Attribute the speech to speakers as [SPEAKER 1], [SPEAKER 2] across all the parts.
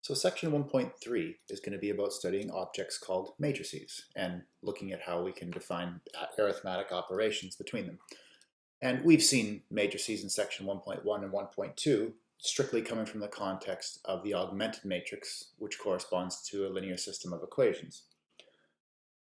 [SPEAKER 1] So section 1.3 is going to be about studying objects called matrices and looking at how we can define arithmetic operations between them. And we've seen matrices in section 1.1 and 1.2 strictly coming from the context of the augmented matrix, which corresponds to a linear system of equations.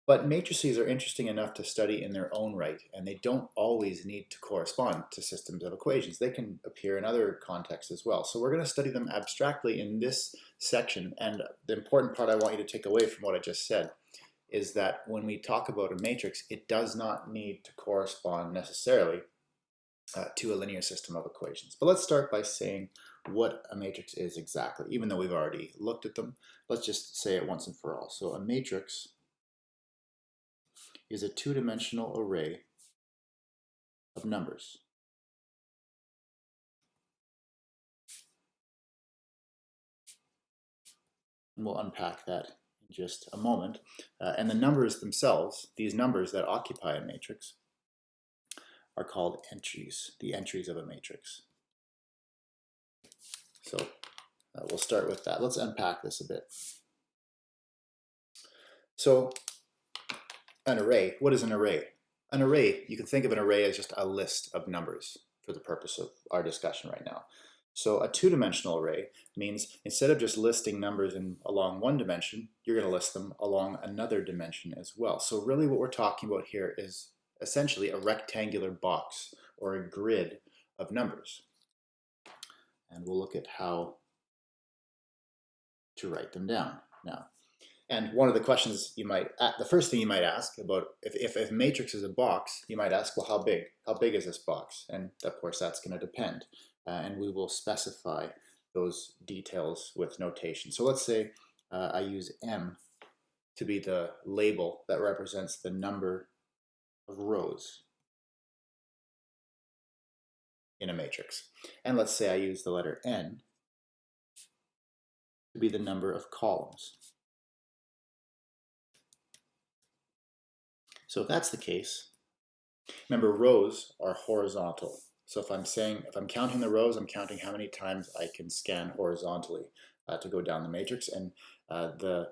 [SPEAKER 1] But matrices are interesting enough to study in their own right, and they don't always need to correspond to systems of equations. They can appear in other contexts as well. So we're going to study them abstractly in this section, and the important part I want you to take away from what I just said is that when we talk about a matrix, it does not need to correspond necessarily to a linear system of equations. But let's start by saying what a matrix is exactly. Even though we've already looked at them, let's just say it once and for all. So a matrix is a two-dimensional array of numbers. And we'll unpack that in just a moment. And the numbers themselves, these numbers that occupy a matrix, are called entries, the entries of a matrix. So we'll start with that. Let's unpack this a bit. So an array, what is an array? An array, you can think of an array as just a list of numbers for the purpose of our discussion right now. So a two-dimensional array means instead of just listing numbers along one dimension, you're going to list them along another dimension as well. So really what we're talking about here is essentially a rectangular box or a grid of numbers. And we'll look at how to write them down now. And one of the questions the first thing you might ask about, if a matrix is a box, you might ask, well, how big? How big is this box? And of course, that's going to depend. And we will specify those details with notation. So let's say I use M to be the label that represents the number of rows in a matrix. And let's say I use the letter N to be the number of columns. So if that's the case, remember rows are horizontal. So if I'm counting the rows, I'm counting how many times I can scan horizontally to go down the matrix. And the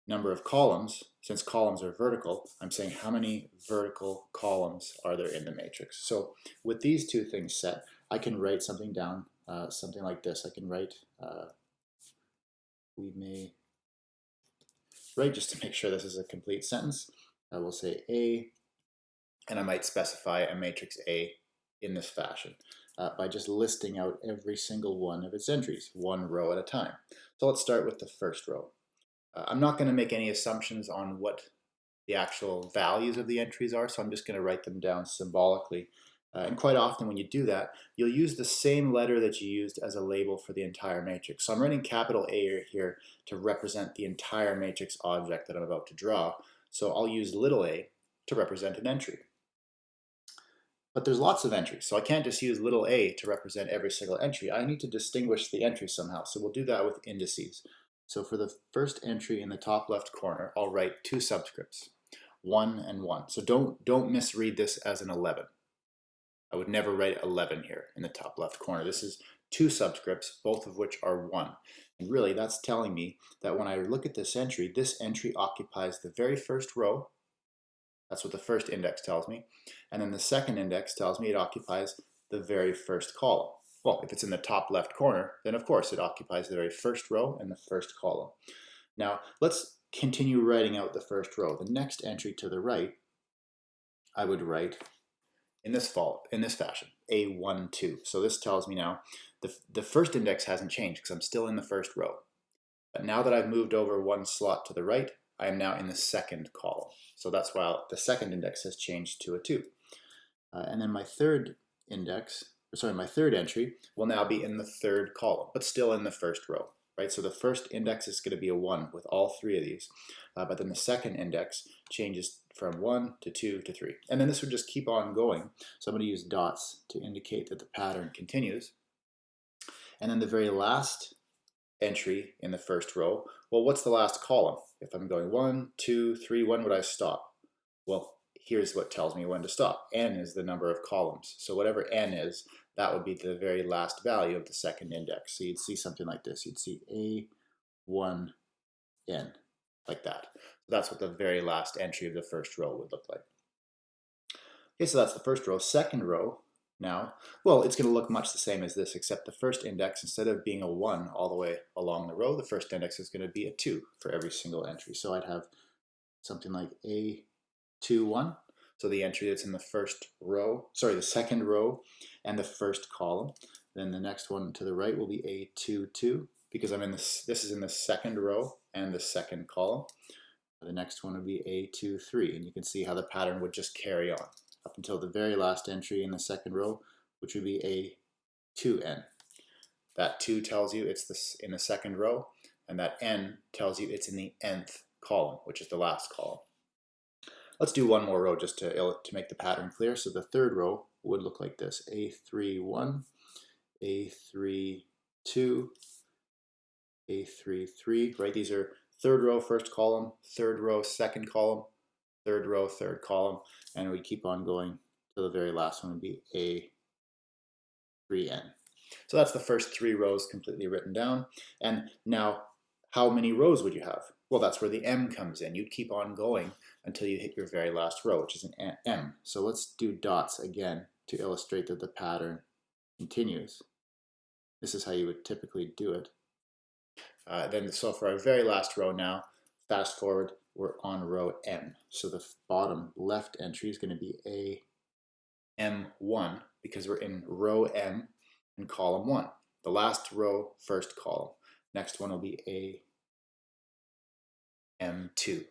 [SPEAKER 1] number of columns, since columns are vertical, I'm saying how many vertical columns are there in the matrix. So with these two things set, I can write something down, something like this. I can write, we may write, just to make sure this is a complete sentence, I will say A, and I might specify a matrix A in this fashion by just listing out every single one of its entries, one row at a time. So let's start with the first row. I'm not going to make any assumptions on what the actual values of the entries are, so I'm just going to write them down symbolically. And quite often when you do that, you'll use the same letter that you used as a label for the entire matrix. So I'm writing capital A here to represent the entire matrix object that I'm about to draw. So I'll use little a to represent an entry. But there's lots of entries, so I can't just use little a to represent every single entry. I need to distinguish the entries somehow, so we'll do that with indices. So for the first entry in the top left corner, I'll write two subscripts, 1 and 1. So don't misread this as an 11. I would never write 11 here in the top left corner. This is two subscripts, both of which are 1. And really, that's telling me that when I look at this entry occupies the very first row. That's what the first index tells me. And then the second index tells me it occupies the very first column. Well, if it's in the top left corner, then of course it occupies the very first row and the first column. Now, let's continue writing out the first row. The next entry to the right, I would write in this fashion, A12. So this tells me now the first index hasn't changed because I'm still in the first row. But now that I've moved over one slot to the right, I am now in the second column. So that's why the second index has changed to a 2. And then my third entry will now be in the third column, but still in the first row, right? So the first index is going to be a 1 with all three of these, but then the second index changes from 1 to 2 to 3. And then this would just keep on going. So I'm going to use dots to indicate that the pattern continues. And then the very last entry in the first row, well, what's the last column? If I'm going 1, 2, 3, when would I stop? Well, here's what tells me when to stop. N is the number of columns. So whatever N is, that would be the very last value of the second index. So you'd see something like this. You'd see 1, n, like that. So that's what the very last entry of the first row would look like. Okay, so that's the first row. Second row now, well, it's going to look much the same as this, except the first index, instead of being a 1 all the way along the row, the first index is going to be a 2 for every single entry. So I'd have something like A2, 1. So the entry that's in the first row, sorry, the second row and the first column. Then the next one to the right will be A2, 2, because I'm in this is in the second row and the second column. The next one would be A2, 3, and you can see how the pattern would just carry on up until the very last entry in the second row, which would be A2n. That 2 tells you it's in the second row, and that n tells you it's in the nth column, which is the last column. Let's do one more row just to make the pattern clear. So the third row would look like this: A3, 1, A3, 2, A3, 3, right? These are third row, first column, third row, second column, third row, third column, and we keep on going to the very last one would be A3n. So that's the first 3 rows completely written down. And now, how many rows would you have? Well, that's where the m comes in. You'd keep on going until you hit your very last row, which is an m. So let's do dots again to illustrate that the pattern continues. This is how you would typically do it. So for our very last row now, fast forward, we're on row m. So the bottom left entry is going to be AM1 because we're in row m in column 1. The last row, first column. Next one will be AM2.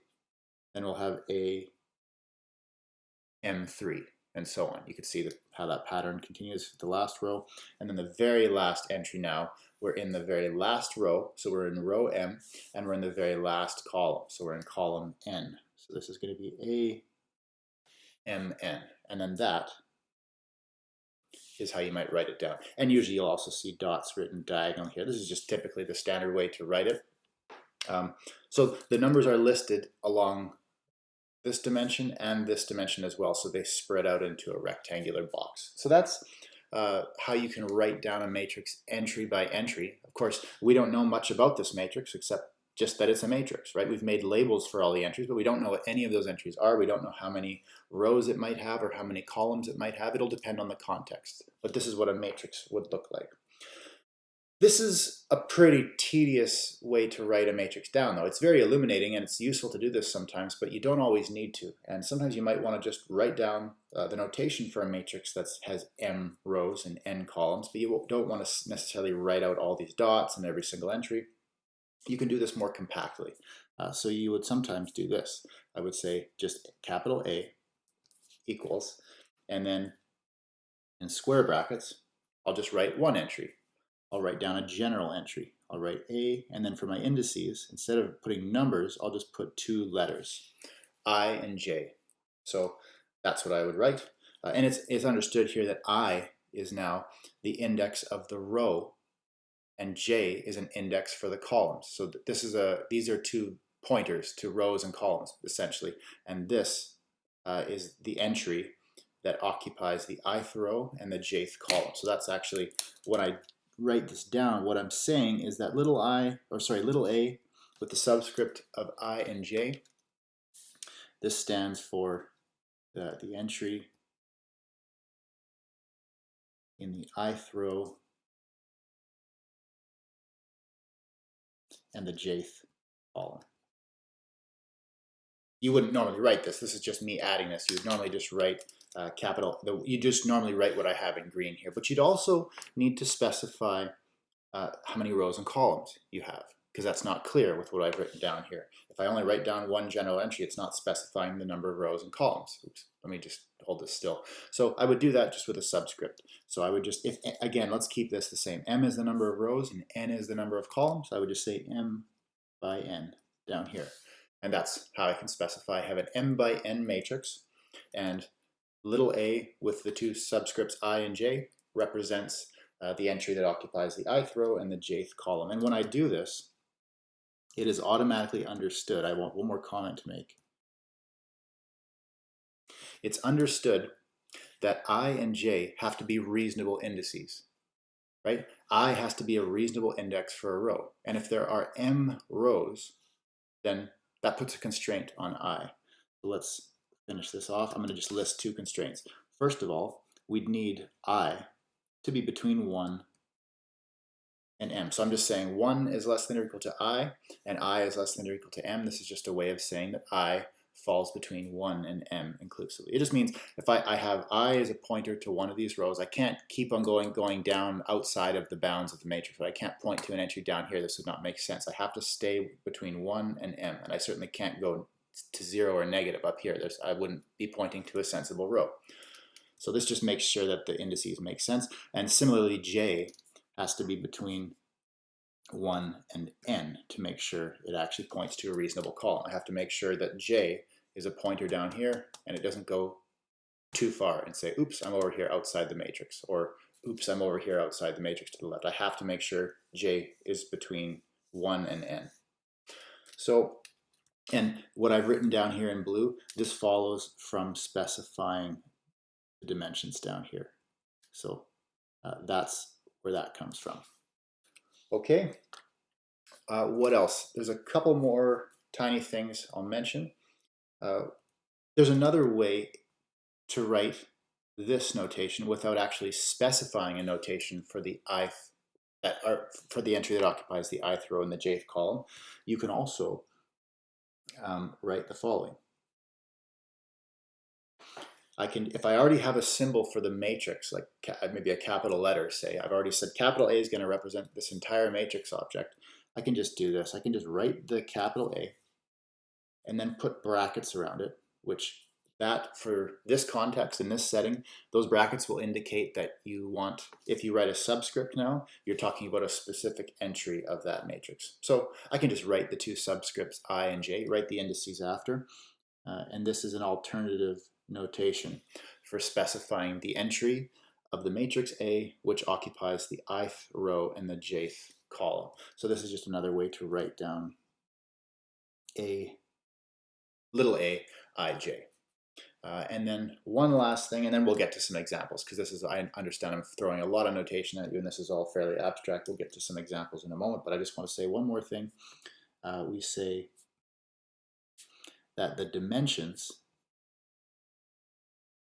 [SPEAKER 1] Then we'll have AM3 and so on. You can see how that pattern continues for the last row. And then the very last entry now, we're in the very last row, so we're in row M, and we're in the very last column, so we're in column N. So this is going to be AMN, and then that is how you might write it down. And usually you'll also see dots written diagonal here. This is just typically the standard way to write it. So the numbers are listed along this dimension and this dimension as well, so they spread out into a rectangular box. So that's how you can write down a matrix entry by entry. Of course, we don't know much about this matrix except just that it's a matrix, right? We've made labels for all the entries, but we don't know what any of those entries are. We don't know how many rows it might have or how many columns it might have. It'll depend on the context, but this is what a matrix would look like. This is a pretty tedious way to write a matrix down, though. It's very illuminating and it's useful to do this sometimes, but you don't always need to. And sometimes you might want to just write down the notation for a matrix that has m rows and n columns, but you don't want to necessarily write out all these dots in every single entry. You can do this more compactly. So you would sometimes do this. I would say just capital A equals, and then in square brackets, I'll just write one entry. I'll write down a general entry. I'll write A, and then for my indices, instead of putting numbers, I'll just put 2 letters, I and J. So that's what I would write. And it's understood here that I is now the index of the row, and J is an index for the columns. So these are 2 pointers to rows and columns, essentially. And this is the entry that occupies the ith row and the jth column. So that's actually when I write this down, what I'm saying is that little a with the subscript of I and j, this stands for the entry in the ith row and the jth column. You wouldn't normally write this. This is just me adding this. You would normally just write you just normally write what I have in green here, but you'd also need to specify how many rows and columns you have, because that's not clear with what I've written down here. If I only write down one general entry, it's not specifying the number of rows and columns. Oops, let me just hold this still. So I would do that just with a subscript. So I would just, again, let's keep this the same. M is the number of rows and n is the number of columns. I would just say m by n down here. And that's how I can specify. I have an m by n matrix, and little a with the 2 subscripts I and j represents the entry that occupies the ith row and the jth column. And when I do this, it is automatically understood. I want one more comment to make. It's understood that I and j have to be reasonable indices, right? I has to be a reasonable index for a row. And if there are m rows, then that puts a constraint on I. So let's finish this off. I'm going to just list two constraints. First of all, we'd need I to be between 1 and m. So I'm just saying 1 is less than or equal to I, and I is less than or equal to m. This is just a way of saying that I falls between 1 and m inclusively. It just means if I have I as a pointer to one of these rows, I can't keep on going down outside of the bounds of the matrix. But I can't point to an entry down here. This would not make sense. I have to stay between 1 and m, and I certainly can't go to 0 or negative up here. I wouldn't be pointing to a sensible row. So this just makes sure that the indices make sense. And similarly, j has to be between 1 and n to make sure it actually points to a reasonable column. I have to make sure that j is a pointer down here and it doesn't go too far and say, oops, I'm over here outside the matrix, or oops, I'm over here outside the matrix to the left. I have to make sure j is between 1 and n. So, and what I've written down here in blue, this follows from specifying the dimensions down here. So that's where that comes from. Okay, what else? There's a couple more tiny things I'll mention. There's another way to write this notation without actually specifying a notation for the ith, for the entry that occupies the ith row in the jth column. You can also write the following. If I already have a symbol for the matrix, like maybe a capital letter, say, I've already said capital A is going to represent this entire matrix object, I can just do this. I can just write the capital A and then put brackets around it, which for this context, in this setting, those brackets will indicate that you want, if you write a subscript now, you're talking about a specific entry of that matrix. So I can just write the two subscripts I and j, write the indices after, and this is an alternative notation for specifying the entry of the matrix A, which occupies the ith row in the jth column. So this is just another way to write down little a ij. And then one last thing, and then we'll get to some examples, because this is, I understand I'm throwing a lot of notation at you, and this is all fairly abstract. We'll get to some examples in a moment, but I just want to say one more thing. We say that the dimensions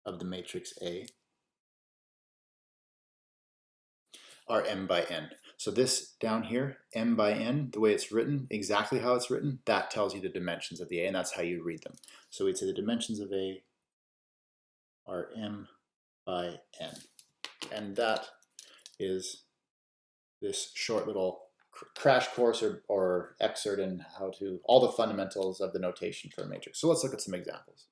[SPEAKER 1] of the matrix A are m by n. So this down here, m by n, the way it's written, exactly how it's written, that tells you the dimensions of the A, and that's how you read them. So we'd say the dimensions of A are m by n. And that is this short little crash course or excerpt in how to, all the fundamentals of the notation for a matrix. So let's look at some examples.